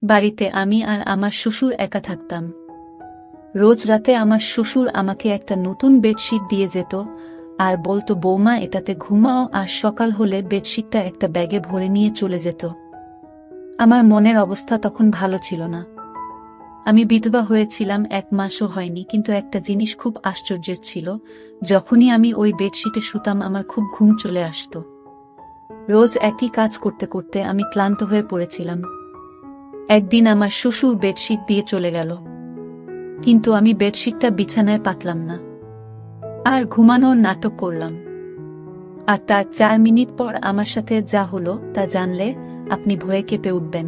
বাড়িতে আমি আর আমার শ্বশুর একা থাকতাম। রোজ রাতে আমার শ্বশুর আমাকে একটা নতুন বেডশিট দিয়ে যেত আর বলতো, বৌমা, এটাতে ঘুমাও। আর সকাল হলে বেডশিটটা একটা ব্যাগে ভরে নিয়ে চলে যেত। আমার মনের অবস্থা তখন ভালো ছিল না। আমি বিধবা হয়েছিলাম, 1 মাসও হয়নি, কিন্তু একটা জিনিস খুব আশ্চর্যের ছিল। যখনই আমি ওই বেডশিটে শুতাম আমার খুব ঘুম চলে আসত। রোজ একই কাজ করতে করতে আমি ক্লান্ত হয়ে পড়েছিলাম। একদিন আমার শ্বশুর বেডশিট দিয়ে চলে গেল, কিন্তু আমি বেডশিটটা বিছানায় পাতলাম না, আর ঘুমানোর নাটক করলাম। আর তার 4 মিনিট পর আমার সাথে যা হলো তা জানলে আপনি ভয়ে কেঁপে উঠবেন।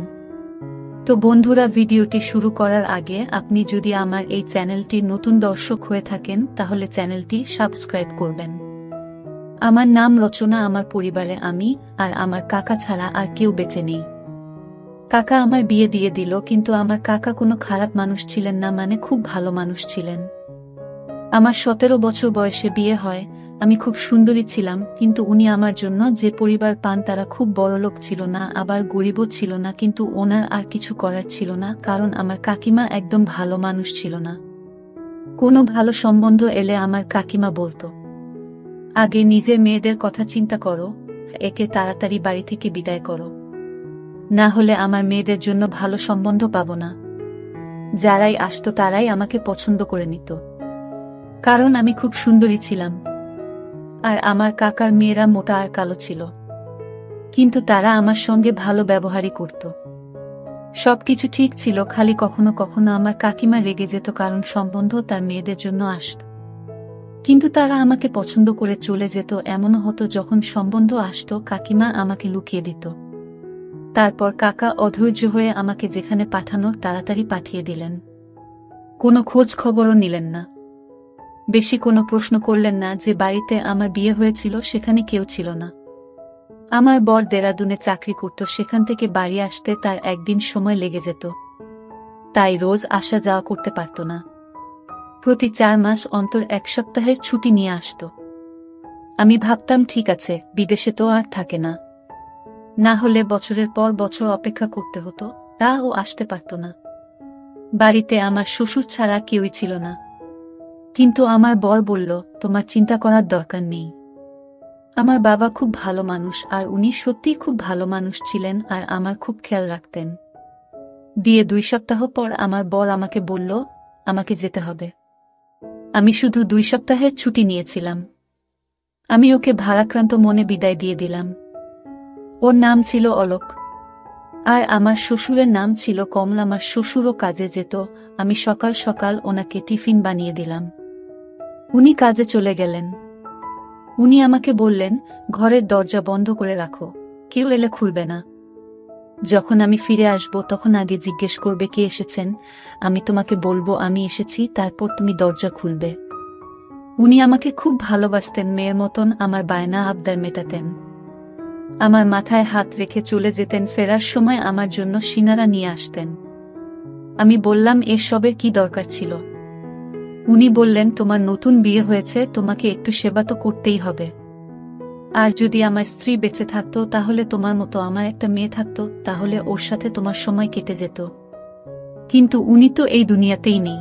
তো বন্ধুরা, ভিডিওটি শুরু করার আগে আপনি যদি আমার এই চ্যানেলটির নতুন দর্শক হয়ে থাকেন তাহলে চ্যানেলটি সাবস্ক্রাইব করবেন। আমার নাম রচনা। আমার পরিবারে আমি আর আমার কাকা ছাড়া আর কেউ বেঁচে নেই। কাকা আমার বিয়ে দিয়ে দিল, কিন্তু আমার কাকা কোনো খারাপ মানুষ ছিলেন না, মানে খুব ভালো মানুষ ছিলেন। আমার 17 বছর বয়সে বিয়ে হয়। আমি খুব সুন্দরী ছিলাম, কিন্তু উনি আমার জন্য যে পরিবার পান তারা খুব বড়লোক ছিল না, আবার গরিবও ছিল না, কিন্তু ওনার আর কিছু করার ছিল না, কারণ আমার কাকিমা একদম ভালো মানুষ ছিল না। কোনো ভালো সম্বন্ধ এলে আমার কাকিমা বলতো, আগে নিজের মেয়েদের কথা চিন্তা করো, একে তাড়াতাড়ি বাড়ি থেকে বিদায় করো, না হলে আমার মেয়েদের জন্য ভালো সম্বন্ধ পাবো না। যারাই আসতো তারাই আমাকে পছন্দ করে নিত, কারণ আমি খুব সুন্দরী ছিলাম। আর আমার কাকার মেয়েরা মোটা আর কালো ছিল, কিন্তু তারা আমার সঙ্গে ভালো ব্যবহারই করত। সবকিছু ঠিক ছিল, খালি কখনো কখনো আমার কাকিমা রেগে যেত, কারণ সম্বন্ধ তার মেয়েদের জন্য আসত। কিন্তু তারা আমাকে পছন্দ করে চলে যেত। এমনও হতো যখন সম্বন্ধ আসত কাকিমা আমাকে লুকিয়ে দিত। তারপর কাকা অধৈর্য হয়ে আমাকে যেখানে পাঠানোর তাড়াতাড়ি পাঠিয়ে দিলেন। কোনো খোঁজ খবরও নিলেন না, বেশি কোনো প্রশ্ন করলেন না। যে বাড়িতে আমার বিয়ে হয়েছিল সেখানে কেউ ছিল না। আমার বর দেরাদুনে চাকরি করত, সেখান থেকে বাড়ি আসতে তার একদিন সময় লেগে যেত, তাই রোজ আসা যাওয়া করতে পারত না। প্রতি 4 মাস অন্তর 1 সপ্তাহের ছুটি নিয়ে আসত। আমি ভাবতাম, ঠিক আছে, বিদেশে তো আর থাকে না, না হলে বছরের পর বছর অপেক্ষা করতে হতো, তা ও আসতে পারত না। বাড়িতে আমার শ্বশুর ছাড়া কেউই ছিল না, কিন্তু আমার বর বলল, তোমার চিন্তা করার দরকার নেই। আমার বাবা খুব ভালো মানুষ, আর উনি সত্যিই খুব ভালো মানুষ ছিলেন, আর আমার খুব খেয়াল রাখতেন। দিয়ে 2 সপ্তাহ পর আমার বর আমাকে বলল, আমাকে যেতে হবে। আমি শুধু 2 সপ্তাহের ছুটি নিয়েছিলাম। আমি ওকে ভারাক্রান্ত মনে বিদায় দিয়ে দিলাম। ওর নাম ছিল অলোক, আর আমার শ্বশুরের নাম ছিল কমল। আমার শ্বশুরও কাজে যেত, আমি সকাল সকাল ওনাকে টিফিন বানিয়ে দিলাম। উনি কাজে চলে গেলেন। উনি আমাকে বললেন, ঘরের দরজা বন্ধ করে রাখো, কেউ এলে খুলবে না। যখন আমি ফিরে আসব তখন আগে জিজ্ঞেস করবে কে এসেছেন, আমি তোমাকে বলবো আমি এসেছি, তারপর তুমি দরজা খুলবে। উনি আমাকে খুব ভালোবাসতেন, মেয়ের মতন আমার বায়না আবদার মেটাতেন। আমার মাথায় হাত রেখে চলে যেতেন। ফেরার সময় আমার জন্য সিঙ্গারা নিয়ে আসতেন। আমি বললাম, এসবের কি দরকার ছিল? উনি বললেন, তোমার নতুন বিয়ে হয়েছে, তোমাকে একটু সেবা তো করতেই হবে। আর যদি আমার স্ত্রী বেঁচে থাকতো, তাহলে তোমার মতো আমার একটা মেয়ে থাকতো, তাহলে ওর সাথে তোমার সময় কেটে যেত। কিন্তু উনি তো এই দুনিয়াতেই নেই।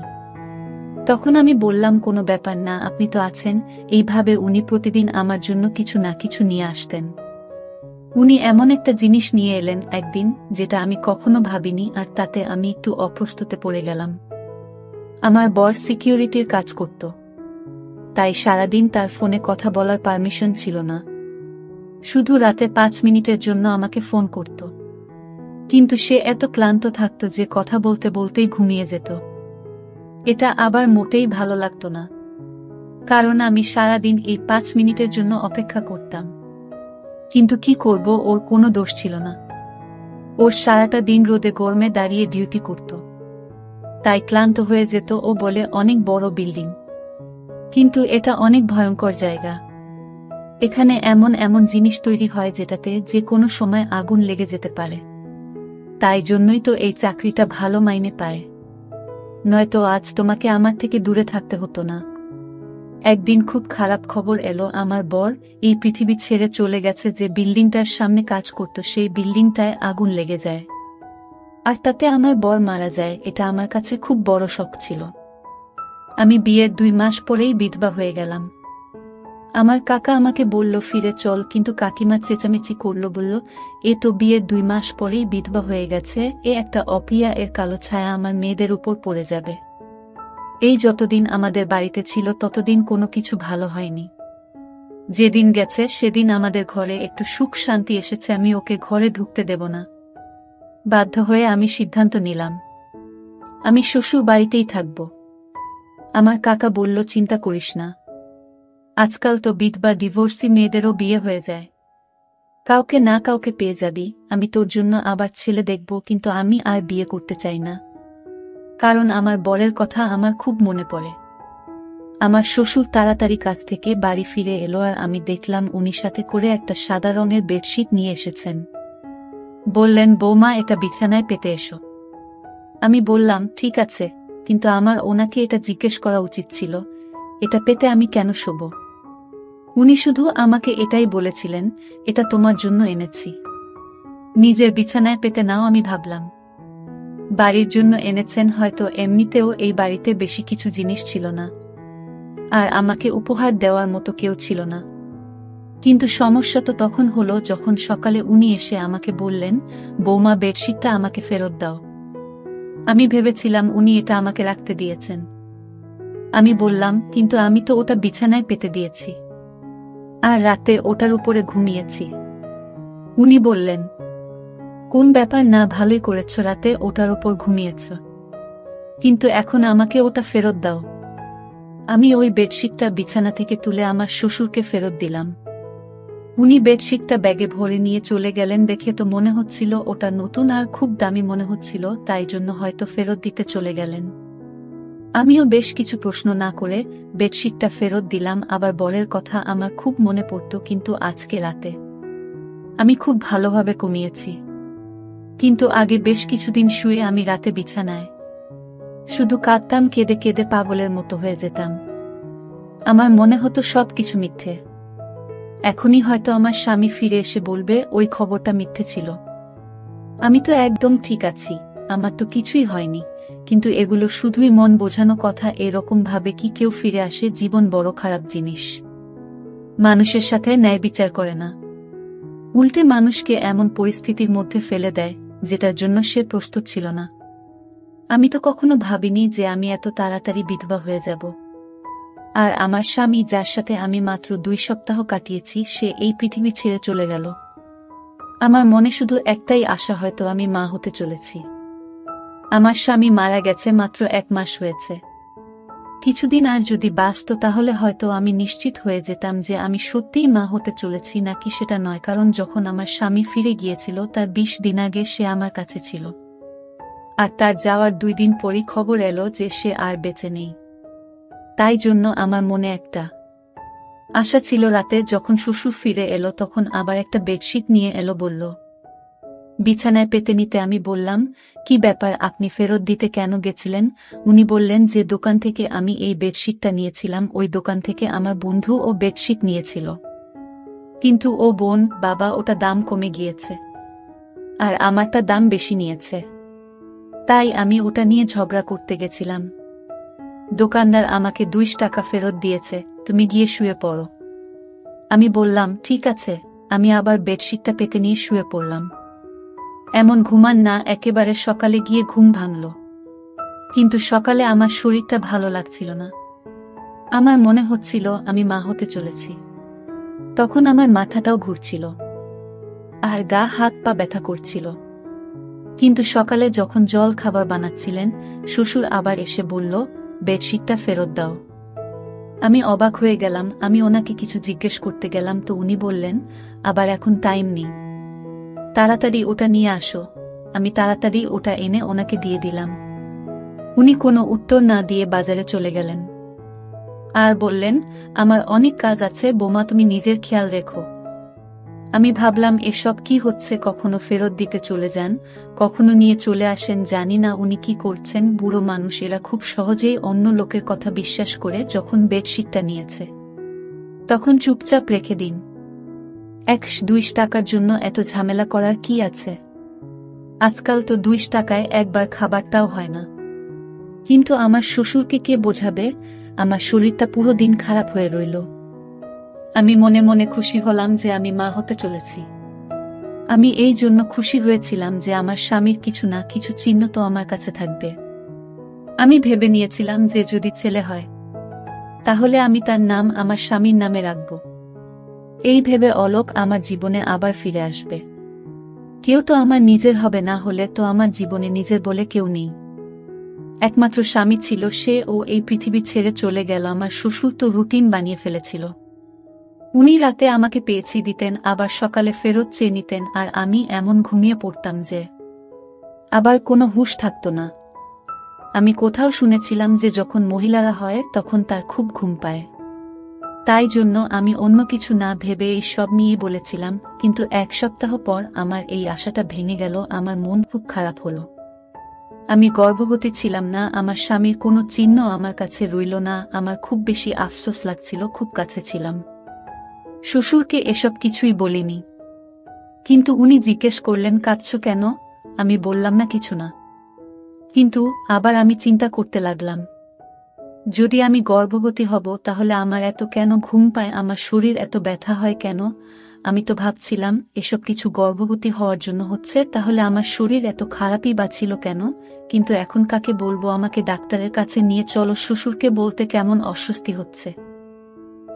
তখন আমি বললাম, কোনো ব্যাপার না, আপনি তো আছেন। এইভাবে উনি প্রতিদিন আমার জন্য কিছু না কিছু নিয়ে আসতেন। উনি এমন একটা জিনিস নিয়ে এলেন একদিন, যেটা আমি কখনো ভাবিনি, আর তাতে আমি একটু অপ্রস্তুতে পড়ে গেলাম। আমার বর সিকিউরিটির কাজ করত, তাই সারাদিন তার ফোনে কথা বলার পারমিশন ছিল না। শুধু রাতে 5 মিনিটের জন্য আমাকে ফোন করত, কিন্তু সে এত ক্লান্ত থাকত যে কথা বলতে বলতেই ঘুমিয়ে যেত। এটা আবার মোটেই ভালো লাগতো না, কারণ আমি সারাদিন এই 5 মিনিটের জন্য অপেক্ষা করতাম। কিন্তু কি করব, ওর কোনো দোষ ছিল না। ওর সারাটা দিন রোদে গরমে দাঁড়িয়ে ডিউটি করত, তাই ক্লান্ত হয়ে যেত। ও বলে, অনেক বড় বিল্ডিং, কিন্তু এটা অনেক ভয়ঙ্কর জায়গা। এখানে এমন এমন জিনিস তৈরি হয় যেটাতে যে কোনো সময় আগুন লেগে যেতে পারে। তাই জন্যই তো এই চাকরিটা ভালো মাইনে পায়, নয়তো আজ তোমাকে আমার থেকে দূরে থাকতে হতো না। একদিন খুব খারাপ খবর এলো, আমার বর এই পৃথিবী ছেড়ে চলে গেছে। যে বিল্ডিংটার সামনে কাজ করত সেই বিল্ডিংটায় আগুন লেগে যায়। আর তাতে আমার বর মারা যায়, এটা আমার কাছে খুব বড় শক ছিল। আমি বিয়ের 2 মাস পরেই বিধবা হয়ে গেলাম। আমার কাকা আমাকে বলল ফিরে চল, কিন্তু কাকিমা চেঁচামেচি করল, বলল এ তো বিয়ের 2 মাস পরেই বিধবা হয়ে গেছে, এ একটা অপ্রিয়া, এর কালো ছায়া আমার মেয়েদের উপর পড়ে যাবে। এই যতদিন আমাদের বাড়িতে ছিল ততদিন কোনো কিছু ভালো হয়নি। যেদিন গেছে সেদিন আমাদের ঘরে একটু সুখ শান্তি এসেছে, আমি ওকে ঘরে ঢুকতে দেব না। বাধ্য হয়ে আমি সিদ্ধান্ত নিলাম আমি শ্বশুর বাড়িতেই থাকব। আমার কাকা বলল চিন্তা করিস না, আজকাল তো বিধবা ডিভোর্সি মেয়েদেরও বিয়ে হয়ে যায়, কাউকে না কাউকে পেয়ে যাবি। আমি তোর জন্য আবার ছেলে দেখব, কিন্তু আমি আর বিয়ে করতে চাই না, কারণ আমার বরের কথা আমার খুব মনে পড়ে। আমার শ্বশুর তাড়াতাড়ি কাজ থেকে বাড়ি ফিরে এলো, আর আমি দেখলাম উনি সাথে করে একটা সাদা রঙের বেডশিট নিয়ে এসেছেন। বললেন বৌমা, এটা বিছানায় পেতে এসো। আমি বললাম ঠিক আছে, কিন্তু আমার ওনাকে এটা জিজ্ঞেস করা উচিত ছিল, এটা পেতে আমি কেন শোব। উনি শুধু আমাকে এটাই বলেছিলেন, এটা তোমার জন্য এনেছি, নিজের বিছানায় পেতে নাও। আমি ভাবলাম বাড়ির জন্য এনেছেন, হয়তো এমনিতেও এই বাড়িতে বেশি কিছু জিনিস ছিল না, আর আমাকে উপহার দেওয়ার মতো কেউ ছিল না। কিন্তু সমস্যা তো তখন হলো যখন সকালে উনি এসে আমাকে বললেন, বৌমা বেডশিটটা আমাকে ফেরত দাও। আমি ভেবেছিলাম উনি এটা আমাকে রাখতে দিয়েছেন। আমি বললাম কিন্তু আমি তো ওটা বিছানায় পেতে দিয়েছি, আর রাতে ওটার উপরে ঘুমিয়েছি। উনি বললেন, কোন ব্যাপার না, ভালোই করেছ, রাতে ওটার উপর ঘুমিয়েছ, কিন্তু এখন আমাকে ওটা ফেরত দাও। আমি ওই বেডশিটটা বিছানা থেকে তুলে আমার শ্বশুরকে ফেরত দিলাম। উনি বেডশিটটা ব্যাগে ভরে নিয়ে চলে গেলেন। দেখে তো মনে হচ্ছিল ওটা নতুন আর খুব দামি মনে হচ্ছিল, তাই জন্য হয়তো ফেরত দিতে চলে গেলেন। আমিও বেশ কিছু প্রশ্ন না করে বেডশিটটা ফেরত দিলাম। আবার বরের কথা আমার খুব মনে পড়ত, কিন্তু আজকে রাতে আমি খুব ভালোভাবে ঘুমিয়েছি, কিন্তু আগে বেশ কিছুদিন শুয়ে আমি রাতে বিছানায় শুধু কাঁদতাম, কেঁদে কেঁদে পাগলের মতো হয়ে যেতাম। আমার মনে হতো সবকিছু মিথ্যে। এখনই হয়তো আমার স্বামী ফিরে এসে বলবে ওই খবরটা মিথ্যে ছিল, আমি তো একদম ঠিক আছি, আমার তো কিছুই হয়নি। কিন্তু এগুলো শুধুই মন বোঝানো কথা। এরকম ভাবে কি কেউ ফিরে আসে? জীবন বড় খারাপ জিনিস, মানুষের সাথে ন্যায় বিচার করে না, উল্টে মানুষকে এমন পরিস্থিতির মধ্যে ফেলে দেয় যেটার জন্য সে প্রস্তুত ছিল না। আমি তো কখনো ভাবিনি যে আমি এত তাড়াতাড়ি বিধবা হয়ে যাব। আর আমার স্বামী, যার সাথে আমি মাত্র 2 সপ্তাহ কাটিয়েছি, সে এই পৃথিবী ছেড়ে চলে গেল। আমার মনে শুধু একটাই আশা, হয়তো আমি মা হতে চলেছি। আমার স্বামী মারা গেছে মাত্র 1 মাস হয়েছে। কিছুদিন আর যদি বাঁচত তাহলে হয়তো আমি নিশ্চিত হয়ে যেতাম যে আমি সত্যিই মা হতে চলেছি নাকি সেটা নয়, কারণ যখন আমার স্বামী ফিরে গিয়েছিল তার 20 দিন আগে সে আমার কাছে ছিল, আর তার যাওয়ার 2 দিন পরই খবর এলো যে সে আর বেঁচে নেই। তাই জন্য আমার মনে একটা আশা ছিল। রাতে যখন শ্বশুর ফিরে এলো তখন আবার একটা বেডশিট নিয়ে এলো, বলল বিছানায় পেতে নিতে। আমি বললাম কি ব্যাপার, আপনি ফেরত দিতে কেন গেছিলেন? উনি বললেন যে দোকান থেকে আমি এই বেডশিটটা নিয়েছিলাম, ওই দোকান থেকে আমার বন্ধু ও বেডশিট নিয়েছিল, কিন্তু ও বোন বাবা ওটা দাম কমে গিয়েছে, আর আমারটা দাম বেশি নিয়েছে, তাই আমি ওটা নিয়ে ঝগড়া করতে গেছিলাম। দোকানদার আমাকে 2 টাকা ফেরত দিয়েছে, তুমি গিয়ে শুয়ে পড়ো। আমি বললাম ঠিক আছে। আমি আবার বেডশিটটা পেতে নিয়ে শুয়ে পড়লাম। এমন ঘুমান না, একেবারে সকালে গিয়ে ঘুম ভাঙল, কিন্তু সকালে আমার শরীরটা ভালো লাগছিল না। আমার মনে হচ্ছিল আমি মা হতে চলেছি। তখন আমার মাথাটাও ঘুরছিল, আর গা হাত পা ব্যথা করছিল। কিন্তু সকালে যখন জল খাবার বানাচ্ছিলেন, শ্বশুর আবার এসে বলল বেডশিটটা ফেরত দাও। আমি অবাক হয়ে গেলাম। আমি ওনাকে কিছু জিজ্ঞেস করতে গেলাম তো উনি বললেন আবার এখন টাইম নেই, তাড়াতাড়ি ওটা নিয়ে আসো। আমি তাড়াতাড়ি ওটা এনে ওনাকে দিয়ে দিলাম। উনি কোনো উত্তর না দিয়ে বাজারে চলে গেলেন, আর বললেন আমার অনেক কাজ আছে বোমা, তুমি নিজের খেয়াল রেখো। আমি ভাবলাম এসব কি হচ্ছে, কখনো ফেরত দিতে চলে যান, কখনো নিয়ে চলে আসেন, জানি না উনি কি করছেন। বুড়ো মানুষ, এরা খুব সহজেই অন্য লোকের কথা বিশ্বাস করে। যখন বেডশিটটা নিয়েছে তখন চুপচাপ রেখে দিন। 1-2 টাকার জন্য এত ঝামেলা করার কি আছে? আজকাল তো 2 টাকায় একবার খাবারটাও হয় না। কিন্তু আমার শ্বশুরকে কে বোঝাবে? আমার শরীরটা পুরো দিন খারাপ হয়ে রইল। আমি মনে মনে খুশি হলাম যে আমি মা হতে চলেছি। আমি এই জন্য খুশি হয়েছিলাম যে আমার স্বামীর কিছু না কিছু চিহ্ন তো আমার কাছে থাকবে। আমি ভেবে নিয়েছিলাম যে যদি ছেলে হয় তাহলে আমি তার নাম আমার স্বামীর নামে রাখব। এই ভেবে অলোক আমার জীবনে আবার ফিরে আসবে। কেউ তো আমার নিজের হবে, না হলে তো আমার জীবনে নিজের বলে কেউ নেই। একমাত্র স্বামী ছিল সে, ও এই পৃথিবী ছেড়ে চলে গেল। আমার শ্বশুর তো রুটিন বানিয়ে ফেলেছিল। উনি রাতে আমাকে পেয়েছি দিতেন, আবার সকালে ফেরত চেয়ে নিতেন, আর আমি এমন ঘুমিয়ে পড়তাম যে আবার কোনো হুঁশ থাকত না। আমি কোথাও শুনেছিলাম যে যখন মহিলারা হয় তখন তার খুব ঘুম পায়। তাই জন্য আমি অন্য কিছু না ভেবে এই সব নিয়ে বলেছিলাম। কিন্তু 1 সপ্তাহ পর আমার এই আশাটা ভেঙে গেল। আমার মন খুব খারাপ হলো। আমি গর্ভবতী ছিলাম না, আমার স্বামীর কোনো চিহ্ন আমার কাছে রইল না। আমার খুব বেশি আফসোস লাগছিল, খুব কাছে ছিলাম। শ্বশুরকে এসব কিছুই বলিনি, কিন্তু উনি জিজ্ঞেস করলেন কাঁদছো কেন? আমি বললাম না কিছু না। কিন্তু আবার আমি চিন্তা করতে লাগলাম, যদি আমি গর্ভবতী হব তাহলে আমার এত কেন ঘুম পায়, আমার শরীর এত ব্যথা হয় কেন? আমি তো ভাবছিলাম এসব কিছু গর্ভবতী হওয়ার জন্য হচ্ছে, তাহলে আমার শরীর এত খারাপই বা ছিল কেন? কিন্তু এখন কাকে বলবো? আমাকে ডাক্তারের কাছে নিয়ে চলো। শ্বশুরকে বলতে কেমন অস্বস্তি হচ্ছে।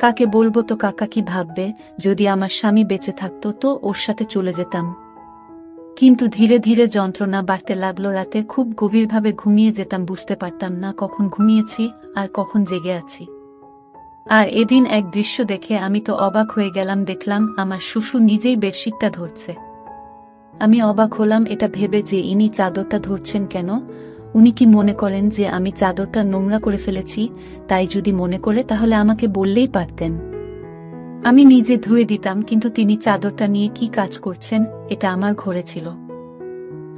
কাকে বলবো? তো কাকা কি ভাববে? যদি আমার স্বামী বেঁচে থাকতো তো ওর সাথে চলে যেতাম। কিন্তু ধীরে ধীরে যন্ত্রণা বাড়তে লাগলো। রাতে খুব গভীরভাবে ঘুমিয়ে যেতাম, বুঝতে পারতাম না কখন ঘুমিয়েছি আর কখন জেগে আছি। আর এদিন এক দৃশ্য দেখে আমি তো অবাক হয়ে গেলাম। দেখলাম আমার শ্বশুর নিজেই বেডশিটটা ধরছে। আমি অবাক হলাম এটা ভেবে যে ইনি চাদরটা ধরছেন কেন? উনি কি মনে করেন যে আমি চাদরটা নোংরা করে ফেলেছি? তাই যদি মনে করে তাহলে আমাকে বললেই পারতেন, আমি নিজে ধুয়ে দিতাম। কিন্তু তিনি চাদরটা নিয়ে কি কাজ করছেন? এটা আমার ঘরে ছিল।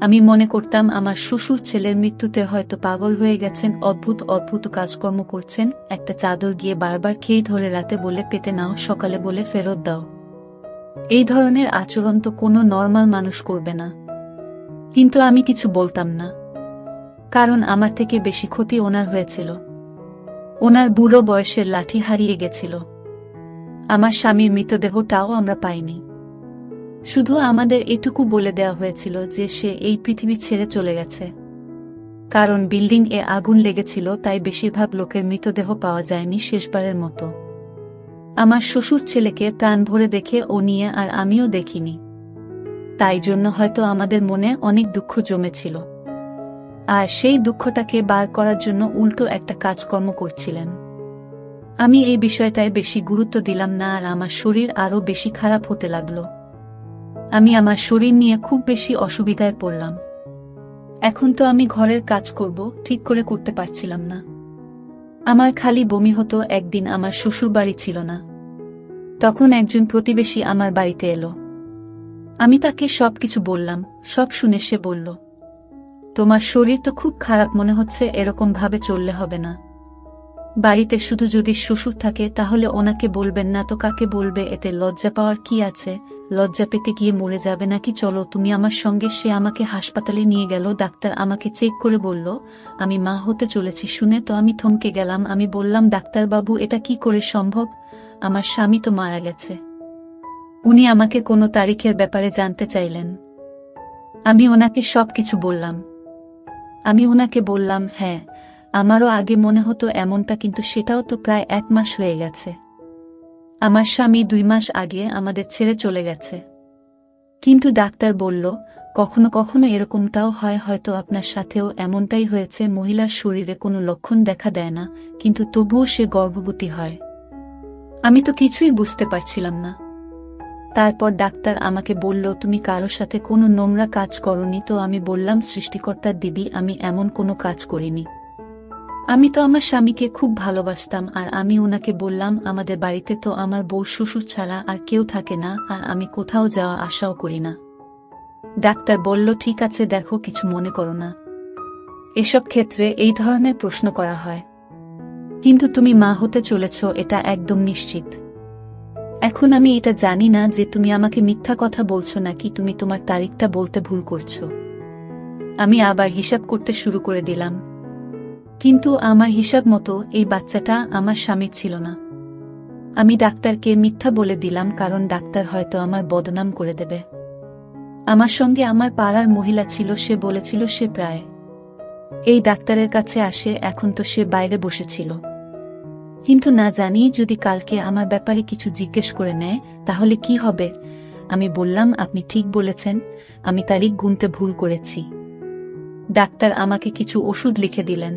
আমি মনে করতাম আমার শ্বশুর ছেলের মৃত্যুতে হয়তো পাগল হয়ে গেছেন, অদ্ভুত অদ্ভুত কাজকর্ম করছেন। একটা চাদর গিয়ে বারবার খেয়ে ধরে রাতে বলে পেতে নাও, সকালে বলে ফেরত দাও। এই ধরনের আচরণ তো কোনো নর্মাল মানুষ করবে না। কিন্তু আমি কিছু বলতাম না, কারণ আমার থেকে বেশি ক্ষতি ওনার হয়েছিল। ওনার বুড়ো বয়সের লাঠি হারিয়ে গেছিল। আমার স্বামীর মৃতদেহটাও আমরা পাইনি। শুধু আমাদের এটুকু বলে দেওয়া হয়েছিল যে সে এই পৃথিবী ছেড়ে চলে গেছে। কারণ বিল্ডিং এ আগুন লেগেছিল, তাই বেশিরভাগ লোকের মৃতদেহ পাওয়া যায়নি শেষবারের মতো। আমার শ্বশুর ছেলেকে প্রাণ ভরে দেখে ও নিয়ে আর আমিও দেখিনি। তাই জন্য হয়তো আমাদের মনে অনেক দুঃখ জমেছিল, আর সেই দুঃখটাকে বার করার জন্য উল্টো একটা কাজকর্ম করছিলেন। আমি এই বিষয়টায় বেশি গুরুত্ব দিলাম না, আর আমার শরীর আরো বেশি খারাপ হতে লাগলো। আমি আমার শরীর নিয়ে খুব বেশি অসুবিধায় পড়লাম। এখন তো আমি ঘরের কাজ করব ঠিক করে করতে পারছিলাম না। আমার খালি বমি হতো। একদিন আমার শ্বশুর বাড়ি ছিল না, তখন একজন প্রতিবেশী আমার বাড়িতে এলো। আমি তাকে সবকিছু বললাম। সব শুনে সে বলল, তোমার শরীর তো খুব খারাপ মনে হচ্ছে, এরকম ভাবে চললে হবে না। বাড়িতে শুধু যদি শ্বশুর থাকে তাহলে ওনাকে বলবেন না তো কাকে বলবে? এতে লজ্জা পাওয়ার কি আছে? লজ্জা পেতে গিয়ে মরে যাবে নাকি? চলো তুমি আমার সঙ্গে। সে আমাকে হাসপাতালে নিয়ে গেল। ডাক্তার আমাকে চেক করে বলল আমি মা হতে চলেছি। শুনে তো আমি থমকে গেলাম। আমি বললাম, ডাক্তারবাবু এটা কি করে সম্ভব? আমার স্বামী তো মারা গেছে। উনি আমাকে কোনো তারিখের ব্যাপারে জানতে চাইলেন। আমি ওনাকে সবকিছু বললাম। আমি ওনাকে বললাম, হ্যাঁ আমারও আগে মনে হতো এমনটা, কিন্তু সেটাও তো প্রায় 1 মাস হয়ে গেছে। আমার স্বামী 2 মাস আগে আমাদের ছেড়ে চলে গেছে। কিন্তু ডাক্তার বলল কখনো কখনো এরকমটাও হয়, হয়তো আপনার সাথেও এমনটাই হয়েছে। মহিলার শরীরে কোনো লক্ষণ দেখা দেয় না, কিন্তু তবুও সে গর্ভবতী হয়। আমি তো কিছুই বুঝতে পারছিলাম না। তারপর ডাক্তার আমাকে বলল, তুমি কারো সাথে কোনো নোংরা কাজ করনি তো? আমি বললাম, সৃষ্টিকর্তার দিবি আমি এমন কোনো কাজ করিনি। আমি তো আমার স্বামীকে খুব ভালোবাসতাম। আর আমি ওনাকে বললাম, আমাদের বাড়িতে তো আমার বউ শ্বশুর ছাড়া আর কেউ থাকে না, আর আমি কোথাও যাওয়া আশাও করি না। ডাক্তার বলল, ঠিক আছে দেখো, কিছু মনে করো না। এসব ক্ষেত্রে এই ধরনের প্রশ্ন করা হয়। কিন্তু তুমি মা হতে চলেছ এটা একদম নিশ্চিত। এখন আমি এটা জানি না যে তুমি আমাকে মিথ্যা কথা বলছো নাকি তুমি তোমার তারিখটা বলতে ভুল করছো। আমি আবার হিসাব করতে শুরু করে দিলাম, কিন্তু আমার হিসাব মতো এই বাচ্চাটা আমার স্বামীর ছিল না। আমি ডাক্তারকে মিথ্যা বলে দিলাম, কারণ ডাক্তার হয়তো আমার বদনাম করে দেবে। আমার সঙ্গে আমার পাড়ার মহিলা ছিল, সে বলেছিল সে প্রায় এই ডাক্তারের কাছে আসে, এখন তো সে বাইরে বসেছিল। কিন্তু না জানি যদি কালকে আমার ব্যাপারে কিছু জিজ্ঞেস করে নেয় তাহলে কি হবে। আমি বললাম, আপনি ঠিক বলেছেন, আমি তারিখ গুনতে ভুল করেছি। ডাক্তার আমাকে কিছু ওষুধ লিখে দিলেন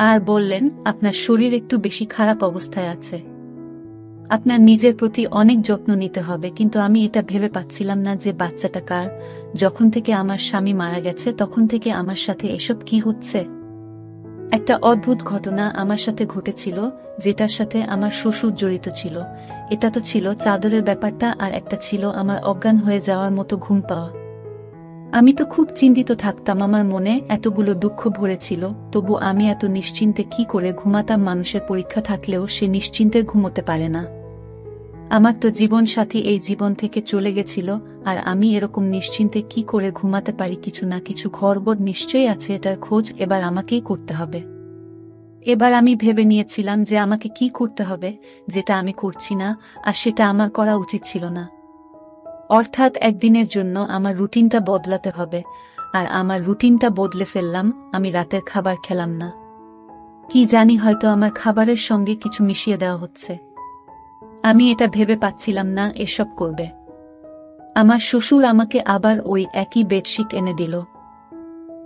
আর বললেন, আপনার শরীর একটু বেশি খারাপ অবস্থায় আছে, আপনার নিজের প্রতি অনেক যত্ন নিতে হবে। কিন্তু আমি এটা ভেবে পাচ্ছিলাম না যে বাচ্চাটা কার। যখন থেকে আমার স্বামী মারা গেছে তখন থেকে আমার সাথে এসব কি হচ্ছে। একটা অদ্ভুত ঘটনা আমার সাথে ঘটেছিল, যেটার সাথে আমার শ্বশুর জড়িত ছিল। এটা তো ছিল চাদরের ব্যাপারটা, আর একটা ছিল আমার অজ্ঞান হয়ে যাওয়ার মতো ঘুম পাওয়া। আমি তো খুব চিন্তিত থাকতাম, আমার মনে এতগুলো দুঃখ ভরেছিল, তবু আমি এত নিশ্চিন্তে কি করে ঘুমাতাম। মানুষের পরীক্ষা থাকলেও সে নিশ্চিন্তে ঘুমোতে পারে না। আমার তো জীবন সাথী এই জীবন থেকে চলে গেছিল, আর আমি এরকম নিশ্চিন্তে কি করে ঘুমাতে পারি। কিছু না কিছু গড়বড় নিশ্চয়ই আছে, এটার খোঁজ এবার আমাকেই করতে হবে। এবার আমি ভেবে নিয়েছিলাম যে আমাকে কি করতে হবে, যেটা আমি করছি না, আর সেটা আমার করা উচিত ছিল না। অর্থাৎ একদিনের জন্য আমার রুটিনটা বদলাতে হবে। আর আমার রুটিনটা বদলে ফেললাম, আমি রাতের খাবার খেলাম না। কি জানি, হয়তো আমার খাবারের সঙ্গে কিছু মিশিয়ে দেওয়া হচ্ছে। আমি এটা ভেবে পাচ্ছিলাম না এসব করবে। আমার শ্বশুর আমাকে আবার ওই একই বেডশিট এনে দিল।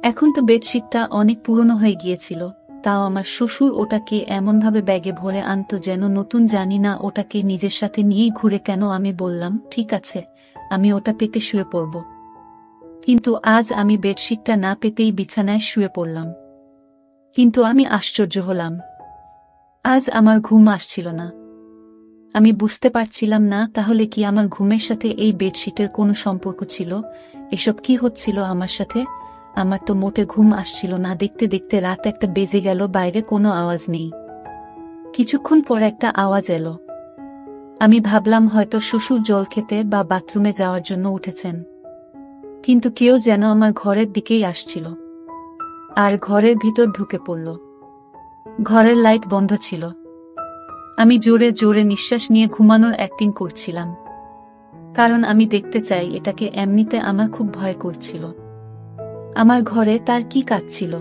এখন তো বেডশিটটা অনেক পুরনো হয়ে গিয়েছিল, তাও আমার শ্বশুর ওটাকে এমনভাবে ব্যাগে ভরে আনতো যেন নতুন। জানি না ওটাকে নিজের সাথে নিয়েই ঘুরে কেন। আমি বললাম, ঠিক আছে, আমি ওটা পেতে শুয়ে পড়ব। কিন্তু আজ আমি বেডশিটটা না পেতেই বিছানায় শুয়ে পড়লাম। কিন্তু আমি আশ্চর্য হলাম, আজ আমার ঘুম আসছিল না। আমি বুঝতে পারছিলাম না তাহলে কি আমার ঘুমের সাথে এই বেডশিটের কোনো সম্পর্ক ছিল। এসব কি হচ্ছিল আমার সাথে? আমার তো মোটে ঘুম আসছিল না। দেখতে দেখতে রাত 1টা বেজে গেল, বাইরে কোনো আওয়াজ নেই। কিছুক্ষণ পর একটা আওয়াজ এলো। আমি ভাবলাম হয়তো শ্বশুর জল খেতে বা বাথরুমে যাওয়ার জন্য উঠেছেন। কিন্তু কেউ যেন আমার ঘরের দিকেই আসছিল, আর ঘরের ভিতর ঢুকে পড়ল। ঘরের লাইট বন্ধ ছিল। আমি জোরে জোরে নিঃশ্বাস নিয়ে ঘুমানোর অ্যাক্টিং করছিলাম, কারণ আমি দেখতে চাই এটাকে। এমনিতে আমার খুব ভয় করছিল, আমার ঘরে তার কি কাজ ছিল।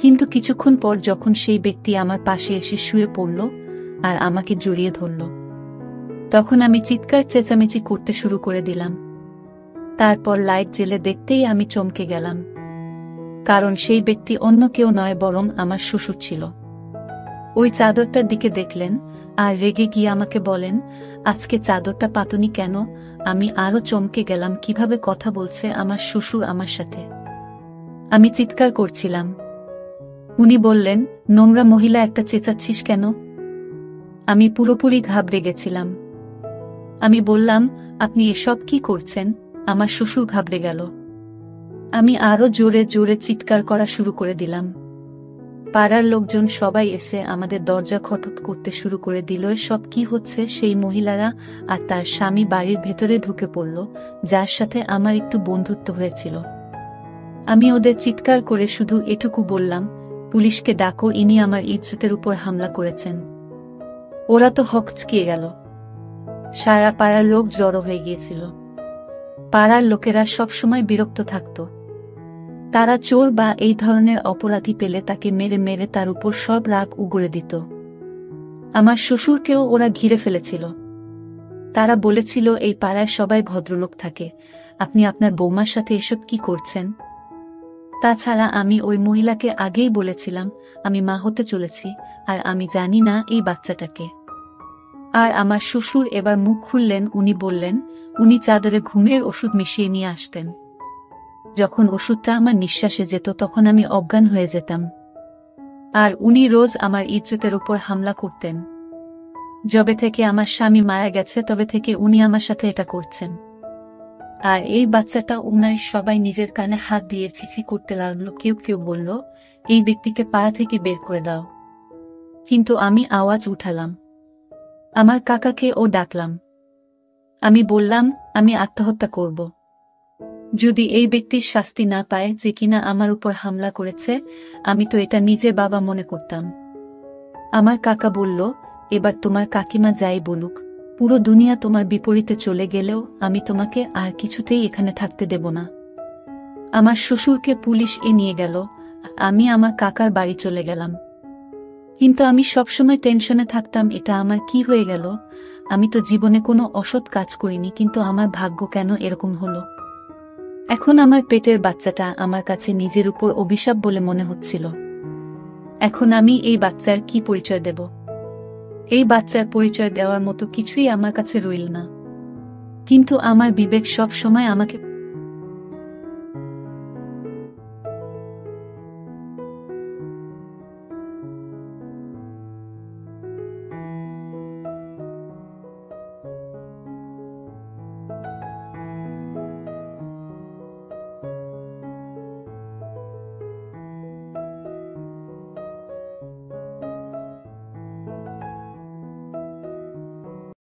কিন্তু কিছুক্ষণ পর যখন সেই ব্যক্তি আমার পাশে এসে শুয়ে পড়ল আর আমাকে জড়িয়ে ধরল, তখন আমি চিৎকার চেঁচামেচি করতে শুরু করে দিলাম। তারপর লাইট জ্বেলে দেখতেই আমি চমকে গেলাম, কারণ সেই ব্যক্তি অন্য কেউ নয়, বরং আমার শ্বশুর ছিল। ওই চাদরটার দিকে দেখলেন আর রেগে গিয়ে আমাকে বলেন, আজকে চাদরটা পাতনি কেন? আমি আরো চমকে গেলাম, কিভাবে কথা বলছে আমার শ্বশুর আমার সাথে। আমি চিৎকার করছিলাম। উনি বললেন, নোংরা মহিলা একটা, চেঁচাচ্ছিস কেন? আমি পুরোপুরি ঘাবড়ে গেছিলাম। আমি বললাম, আপনি এসব কি করছেন? আমার শ্বশুর ঘাবড়ে গেল। আমি আরো জোরে জোরে চিৎকার করা শুরু করে দিলাম। পাড়ার লোকজন সবাই এসে আমাদের দরজা খটখট করতে শুরু করে দিল। সব কি হচ্ছে? সেই মহিলারা আর তার স্বামী বাড়ির ভেতরে ঢুকে পড়ল, যার সাথে আমার একটু বন্ধুত্ব হয়েছিল। আমি ওদের চিৎকার করে শুধু এটুকু বললাম, পুলিশকে ডাকো, ইনি আমার ইজ্জতের উপর হামলা করেছেন। ওরা তো হকচকিয়ে গেল। সারা পাড়ার লোক জড়ো হয়ে গিয়েছিল। পাড়ার লোকেরা সবসময় বিরক্ত থাকত। তারা চোর বা এই ধরনের অপরাধী পেলে তাকে মেরে মেরে তার উপর সব রাগ উগরে দিত। আমার শ্বশুরকেও ওরা ঘিরে ফেলেছিল। তারা বলেছিল, এই পাড়ায় সবাই ভদ্রলোক থাকে, আপনি আপনার বৌমার সাথে এসব কি করছেন? তাছাড়া আমি ওই মহিলাকে আগেই বলেছিলাম আমি মা হতে চলেছি, আর আমি জানি না এই বাচ্চাটাকে। আর আমার শ্বশুর এবার মুখ খুললেন। উনি বললেন, উনি চাদরে ঘুমের ওষুধ মিশিয়ে নিয়ে আসতেন। যখন ওষুধটা আমার নিঃশ্বাসে যেত তখন আমি অজ্ঞান হয়ে যেতাম। আর উনি রোজ আমার ইজ্জতের উপর হামলা করতেন। যবে থেকে আমার স্বামী মারা গেছে তবে থেকে উনি আমার সাথে এটা করছেন। আর এই বাচ্চাটা, উনার সবাই নিজের কানে হাত দিয়ে ছিছি করতে লাগলো। কেউ কেউ বলল, এই ব্যক্তিকে পাড়া থেকে বের করে দাও। কিন্তু আমি আওয়াজ উঠালাম, আমার কাকাকে ও ডাকলাম। আমি বললাম, আমি আত্মহত্যা করব। যদি এই ব্যক্তির শাস্তি না পায় যে কিনা আমার উপর হামলা করেছে, আমি তো এটা নিজে বাবা মনে করতাম। আমার কাকা বলল, এবার তোমার কাকিমা যাই বলুক, পুরো দুনিয়া তোমার বিপরীতে চলে গেলেও আমি তোমাকে আর কিছুতেই এখানে থাকতে দেব না। আমার শ্বশুরকে পুলিশ নিয়ে গেল, আমি আমার কাকার বাড়ি চলে গেলাম। কিন্তু আমি সবসময় টেনশনে থাকতাম, এটা আমার কি হয়ে গেল? আমি তো জীবনে কোনো অসৎ কাজ করিনি, কিন্তু আমার ভাগ্য কেন এরকম হলো? এখন আমার পেটের বাচ্চাটা আমার কাছে নিজের উপর অভিশাপ বলে মনে হচ্ছিল। এখন আমি এই বাচ্চার কি পরিচয় দেব? এই বাচ্চার পরিচয় দেওয়ার মতো কিছুই আমার কাছে রইল না। কিন্তু আমার বিবেক সব সময় আমাকে